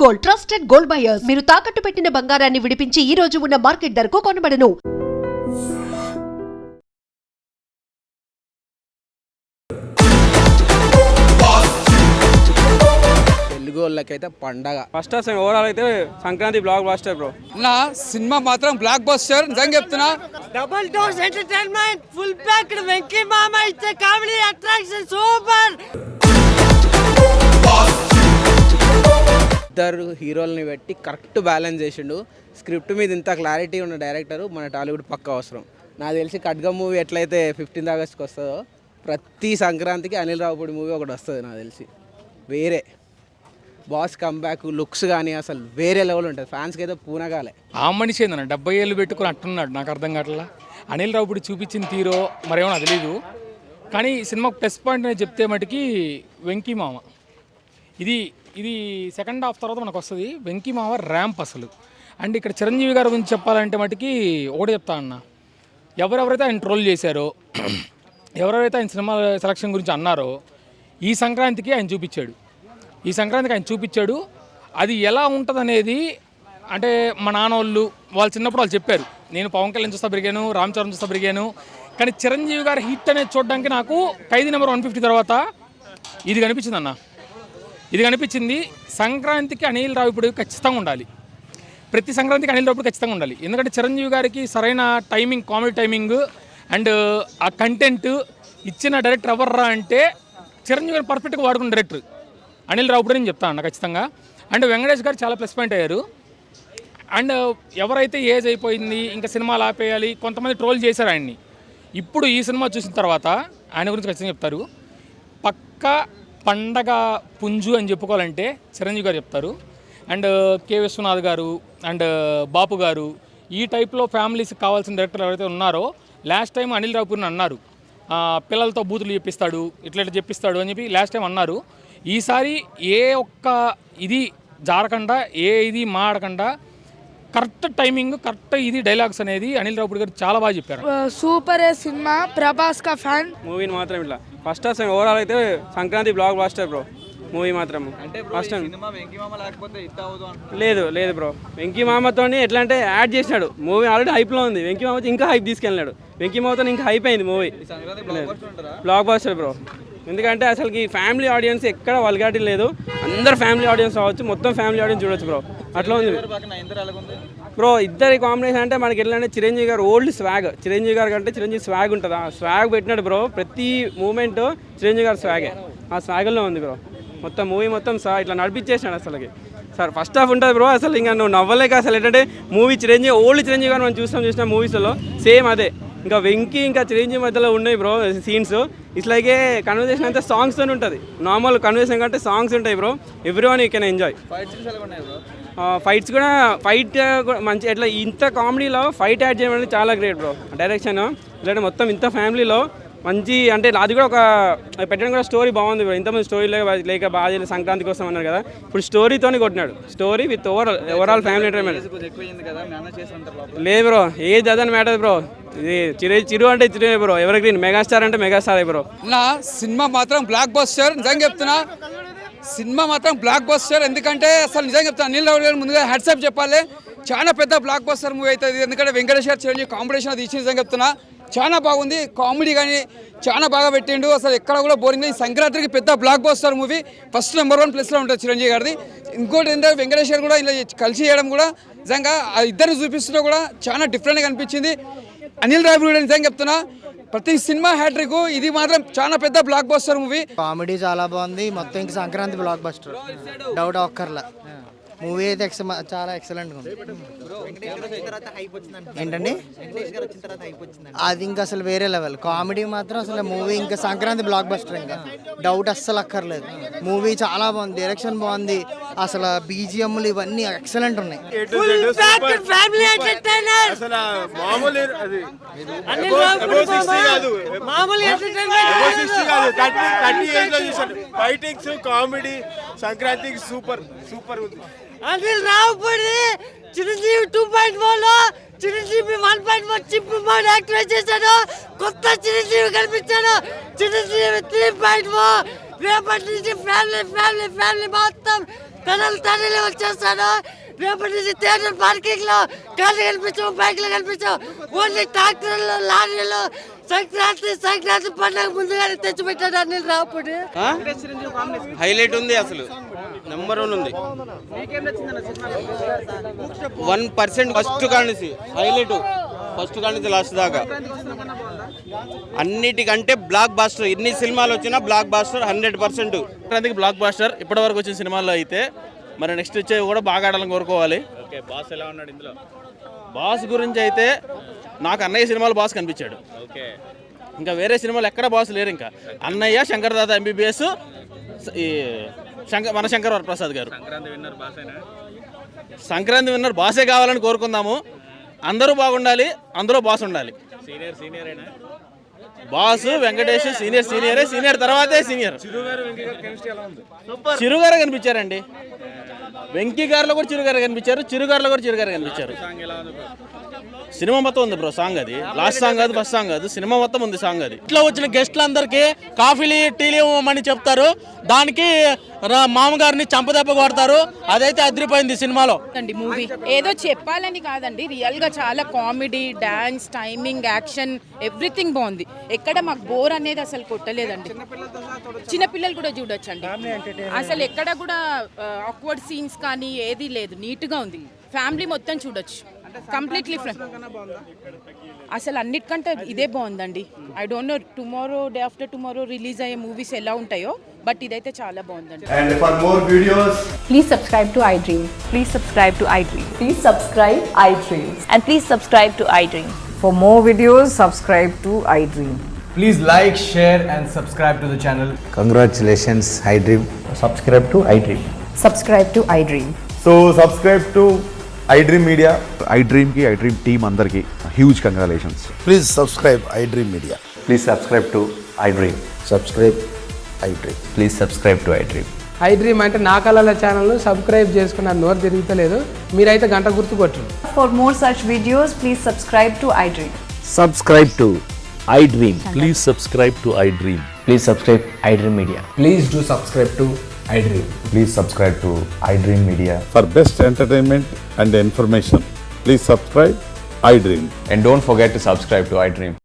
Gold, trusted gold buyers. మీరు తాకట్టు పెట్టిన బంగారాన్ని విడిపించి ఈ రోజు ఉన్న మార్కెట్ ధరకు కొనబడను. తెలుగు వాళ్ళకైతే పండగ ఫస్ట్ అసలు ఓవరాల్ అయితే సంక్రాంతి బ్లాక్ బాస్టర్ బ్రో. నా సినిమా మాత్రం బ్లాక్ బాస్టర్ నిజంగా చెప్తున్నా. Double dose entertainment full packed Venky మామ ఇచ్చే కామెడీ అట్రాక్షన్ సూపర్. ఇద్దరు హీరోల్ని పెట్టి కరెక్ట్ బ్యాలెన్స్ చేసిండు. స్క్రిప్ట్ మీద ఇంత క్లారిటీ ఉన్న డైరెక్టర్ మన టాలీవుడ్ పక్క అవసరం. నాకు తెలిసి ఖడ్గం మూవీ ఎట్లయితే 15th ఆగస్ట్కి వస్తుందో ప్రతి సంక్రాంతికి అనిల్ రావుపూడి మూవీ ఒకటి వస్తుంది నాకు తెలిసి. వేరే బాస్ కంబ్యాక్ లుక్స్ కానీ అసలు వేరే లెవెల్ ఉంటుంది. ఫ్యాన్స్కి అయితే పూనగాలే. ఆ మనిషి ఏందన్న 70 ఏళ్ళు పెట్టుకుని అంటున్నాడు. నాకు అర్థం కావట్లా. అనిల్ రావుపూడి చూపించిన తీరో మరేమో నాకు తెలీదు. కానీ సినిమా ప్లస్ పాయింట్ అని చెప్తే మటుకి వెంకీ మామ ఇది సెకండ్ హాఫ్ తర్వాత మనకు వస్తుంది. వెంకీ మామ ర్యాంప్ అసలు. అండ్ ఇక్కడ చిరంజీవి గారి గురించి చెప్పాలంటే మటుకి ఒకటి చెప్తా అన్న, ఎవరెవరైతే ఆయన ట్రోల్ చేశారో, ఎవరెవరైతే ఆయన సినిమా సెలక్షన్ గురించి అన్నారో ఈ సంక్రాంతికి ఆయన చూపించాడు. అది ఎలా ఉంటుంది అనేది అంటే మా నాన్న వాళ్ళు చిన్నప్పుడు వాళ్ళు చెప్పారు. నేను పవన్ కళ్యాణ్ చూస్తా పెరిగాను, రామ్ చరణ్ చూస్తా పెరిగాను. కానీ చిరంజీవి గారి హిట్ అనేది చూడడానికి నాకు ఖైదీ నెంబర్ 150 తర్వాత ఇది కనిపించింది అన్న. ఇది కనిపించింది. సంక్రాంతికి అనిల్ రావిపూడి ఖచ్చితంగా ఉండాలి. ప్రతి సంక్రాంతికి అనిల్ రావిపూడి ఖచ్చితంగా ఉండాలి. ఎందుకంటే చిరంజీవి గారికి సరైన టైమింగ్, కామెడీ టైమింగ్ అండ్ ఆ కంటెంట్ ఇచ్చిన డైరెక్టర్ ఎవర్రా అంటే చిరంజీవి గారు పర్ఫెక్ట్గా వాడుకున్న డైరెక్టర్ అనిల్ రావిపూడి అని చెప్తాను అన్న ఖచ్చితంగా. అండ్ వెంకటేష్ గారు చాలా ప్లస్ పాయింట్ అయ్యారు. అండ్ ఎవరైతే ఏజ్ అయిపోయింది ఇంకా సినిమాలు ఆపేయాలి కొంతమంది ట్రోల్ చేశారు ఆయన్ని. ఇప్పుడు ఈ సినిమా చూసిన తర్వాత ఆయన గురించి ఖచ్చితంగా చెప్తారు. పక్కా పండగ పుంజు అని చెప్పుకోవాలంటే చిరంజీవి గారు చెప్తారు. అండ్ కె విశ్వనాథ్ గారు అండ్ బాపు గారు ఈ టైప్లో ఫ్యామిలీస్కి కావాల్సిన డైరెక్టర్ ఎవరైతే ఉన్నారో లాస్ట్ టైం అనిల్ రావుపూడిని అన్నారు, పిల్లలతో బూతులు చెప్పిస్తాడు, ఇట్లా చెప్పిస్తాడు అని చెప్పి లాస్ట్ టైం అన్నారు. ఈసారి ఏ ఒక్క ఇది జారకుండా ఇది మాడకుండా కరెక్ట్ టైమింగ్, కరెక్ట్ ఇది డైలాగ్స్ అనేది అనిల్ రావుపూడి గారు చాలా బాగా చెప్పారు. సూపర్ సినిమా, ప్రభాస్ కా ఫ్యాన్. మూవీని మాత్రం ఇట్లా ఫస్ట్ అసలు ఓవరాల్ అయితే Sankranti blockbuster bro. Movie మాత్రం ఫస్ట్ లేదు బ్రో. వెంకీ మామతో ఎట్లా అంటే యాడ్ చేసినాడు. మూవీ ఆల్రెడీ హైప్లో ఉంది. వెంకీ మామతో ఇంకా హైప్ తీసుకెళ్ళినాడు. వెంకీ మామతో ఇంకా హైప్ అయింది మూవీ. Black buster bro. ఎందుకంటే అసలుకి ఫ్యామిలీ ఆడియన్స్ ఎక్కడ వల్గాటి లేదు. అందరు ఫ్యామిలీ ఆడియన్స్ అవ్వచ్చు, మొత్తం ఫ్యామిలీ ఆడియన్స్ చూడొచ్చు బ్రో. అట్లా ఉంది బ్రో. ఇద్దరి కాంబినేషన్ అంటే మనకి ఎట్లా అంటే చిరంజీవి గారు ఓల్డ్ స్వాగ్. చిరంజీవి గారు కంటే చిరంజీవి స్వాగ్ ఉంటుంది. ఆ స్వాగ్ పెట్టినాడు బ్రో. ప్రతి మూమెంట్ చిరంజీవి గారు స్వాగే. ఆ స్వాగ్లో ఉంది బ్రో. మొత్తం మూవీ మొత్తం ఇట్లా నడిపించేసినాడు అసలుకి. సార్ ఫస్ట్ హాఫ్ ఉంటుంది బ్రో. అసలు ఇంకా నువ్వు నవ్వలేక అసలు ఏంటంటే మూవీ చిరంజీవి ఓల్డ్ చిరంజీవి గారు మనం చూసిన మూవీస్లో సేమ్ అదే. ఇంకా వెంకీ ఇంకా చిరంజీవి మధ్యలో ఉన్నాయి bro scenes. It's like A conversation అంతా సాంగ్స్తో ఉంటుంది. నార్మల్ కన్వర్సేషన్ కంటే సాంగ్స్ ఉంటాయి bro. Every one you can enjoy. Fights కూడా మంచి ఎట్లా ఇంత కామెడీలో ఫైట్ యాడ్ చేయడం అనేది చాలా గ్రేట్ బ్రో. డైరెక్షన్ ఇలాంటి మొత్తం ఇంత ఫ్యామిలీలో మంచి అంటే అది కూడా ఒక పెట్టడం కూడా స్టోరీ బాగుంది బ్రో. ఇంతమంది స్టోరీ లేక బాగా చేయలేదు సంక్రాంతి కోసం అన్నారు కదా. ఇప్పుడు స్టోరీతోనే కొట్టినాడు. Story with overall family entertainment లేదు బ్రో. ఏది అదని మ్యాటర్ బ్రో. ఇది చిరు అంటే చిరు బ్రో. ఎవరి గ్రీన్ మెగాస్టార్ అంటే మెగాస్టార్ బ్రో. నా సినిమా మాత్రం బ్లాక్ బాస్టర్ నిజంగా చెప్తున్నా. సినిమా మాత్రం బ్లాక్ బాస్టర్. ఎందుకంటే అసలు నిజంగా చెప్తాను అనిల్ రావుపూడి గారు ముందుగా హ్యాట్సాప్ చెప్పాలి. చాలా పెద్ద బ్లాక్ బాస్టర్ మూవీ అవుతుంది. ఎందుకంటే వెంకటేష్ గారు చిరంజీవి కాంపిటీషన్ అది ఇచ్చి నిజంగా చెప్తున్నా చాలా బాగుంది. కామెడీ కానీ చాలా బాగా పెట్టిండు. అసలు ఎక్కడ కూడా బోరింగ్. ఈ సంక్రాంతికి పెద్ద blockbuster movie. First number 1 ప్లేస్లో ఉంటుంది చిరంజీవి గారిది. ఇంకోటి ఏంటంటే వెంకటేష్ గారు కూడా ఇలా కలిసి చేయడం కూడా నిజంగా ఇద్దరిని చూపిస్తున్నా కూడా చాలా డిఫరెంట్గా అనిపించింది. అనిల్ రావుపూడి నిజంగా చెప్తున్నా ప్రతి సినిమా హ్యాట్రిక్. ఇది మాత్రం చాలా పెద్ద బ్లాక్ బాస్టర్ మూవీ. కామెడీ చాలా బాగుంది. మొత్తం ఇంకా సంక్రాంతి బ్లాక్ బాస్టర్ డౌట్ ఒక్కర్లా. మూవీ అయితే చాలా ఎక్సలెంట్గా ఉంది. ఏంటండి అది ఇంకా అసలు వేరే లెవెల్. కామెడీ మాత్రం అసలు మూవీ ఇంకా సంక్రాంతి బ్లాక్ బస్టర్. ఇంకా డౌట్ అస్సలు అక్కర్లేదు. మూవీ చాలా బాగుంది. డైరెక్షన్ బాగుంది. అసలు బీజిఎంలు ఇవన్నీ ఎక్సలెంట్ ఉన్నాయి. ఫైటింగ్స్ కామెడీ సంక్రాంతికి సూపర్ ఉంది. అనిల్ రావుపూడి చిరంజీవి 2.0 చిరంజీవి 1.1 చింపు మోడ్ యాక్టివేట్ చేశాడు. కొత్త చిరంజీవి కనిపించాడు. చిరంజీవి 3.0 రేపటి నుంచి ఫ్యామిలీ మొత్తం తనలు వచ్చేస్తాను. రేపటి నుంచి థియేటర్ పార్కింగ్ లో కార్లు కనిపించవు, బైక్లు కనిపించవు, ఓన్లీ ట్రాక్టర్లు, లారీలు. సంక్రాంతి పండుగ ముందుగానే తెచ్చిపెట్టాడు అనిల్ రావుపూడి. హైలైట్ ఉంది, అసలు నెంబర్ 1 ఉంది. 1% ఫస్ట్ కానిసి హైలైట్, ఫస్ట్ కానిసి లాస్ట్ దాకా అన్నిటికంటే బ్లాక్ బాస్టర్. ఎన్ని సినిమాలు వచ్చినా బ్లాక్ బాస్టర్ 100%. సంక్రాంతికి బ్లాక్ బాస్టర్ ఇప్పటి వరకు వచ్చిన సినిమాల్లో అయితే. మరి నెక్స్ట్ వచ్చేవి కూడా బాగా ఆడాలని కోరుకోవాలి. ఓకే, బాస్ ఎలా ఉన్నాడు ఇందులో? బాస్ గురించి అయితే నాకు అన్నయ్య సినిమాలో బాస్ కనిపించాడు. ఓకే, ఇంకా వేరే సినిమాలు ఎక్కడ బాస్ లేరు. ఇంకా అన్నయ్య, శంకర్ దాదా ఎంబీబీఎస్, ఈ మన శంకర్ వరప్రసాద్ గారు. సంక్రాంతి విన్నర్ బాసేనా? సంక్రాంతి విన్నర్ బాసే కావాలని కోరుకుందాము. అందరూ బాగుండాలి, అందులో బాస్ ఉండాలి. సీనియరేనా? బాస్ వెంకటేష్ సీనియరే, సీనియర్ తర్వాతే సీనియర్. చిరుగారు కనిపించారండి. వెంకీ గారిలో కూడా చిరుగారు కనిపించారు, చిరుగారులో కూడా చిరుగారు కనిపించారు. సినిమా మొత్తం ఉంది బ్రో సాంగ్. అది లాస్ట్ సాంగ్ కాదు, ఫస్ట్ సాంగ్ కాదు, సినిమా మొత్తం ఉంది సాంగ్. అది ఇట్లా వచ్చిన గెస్టులందరికీ కాఫీలు టీలు ఇవ్వమని చెప్తారు, దానికి మామగారిని చంపదెబ్బ కొడతారు. అదైతే అదిరిపోయింది సినిమాలో. మూవీ ఏదో చెప్పాలని కాదండి, రియల్ గా చాలా comedy, dance, timing, action, everything బాగుంది. ఎక్కడ మాకు బోర్ అనేది అసలు కొట్టలేదండి. చిన్నపిల్లలు కూడా చూడొచ్చండి. అసలు ఎక్కడ కూడా ఆక్వర్డ్ సీన్స్ కానీ ఏది లేదు, నీట్ గా ఉంది. ఫ్యామిలీ మొత్తం చూడొచ్చు. కంప్లీట్లీ అసలు అన్నిటికంటే ఇదే బాగుందండి. I don't know tomorrow, day after tomorrow release అయ్యే మూవీస్ ఎలా ఉంటాయో, బట్ ఇదైతే చాలా బాగుందండి. And for more videos, please subscribe to iDream. Please subscribe to iDream. Please subscribe iDream. And please subscribe to iDream. For more videos, subscribe to iDream. Please like, share and subscribe to the channel. Congratulations iDream. Subscribe to iDream. Subscribe to iDream. so subscribe to iDream Media. iDream ki iDream team andarki huge congratulations. Please subscribe iDream Media. Please subscribe to iDream. Subscribe iDream. Please subscribe to iDream. iDream అంటే నా కళల channel subscribe చేసుకున్న నోరు తిరుగుతలేదు, మీరైతే గంట గుర్తు కొట్టండి. For more such videos, please subscribe to iDream. Subscribe to iDream. Please subscribe to iDream. Please subscribe iDream Media. Please do subscribe to iDream. Please subscribe to iDream Media. For best entertainment and information, please subscribe iDream. And don't forget to subscribe to iDream.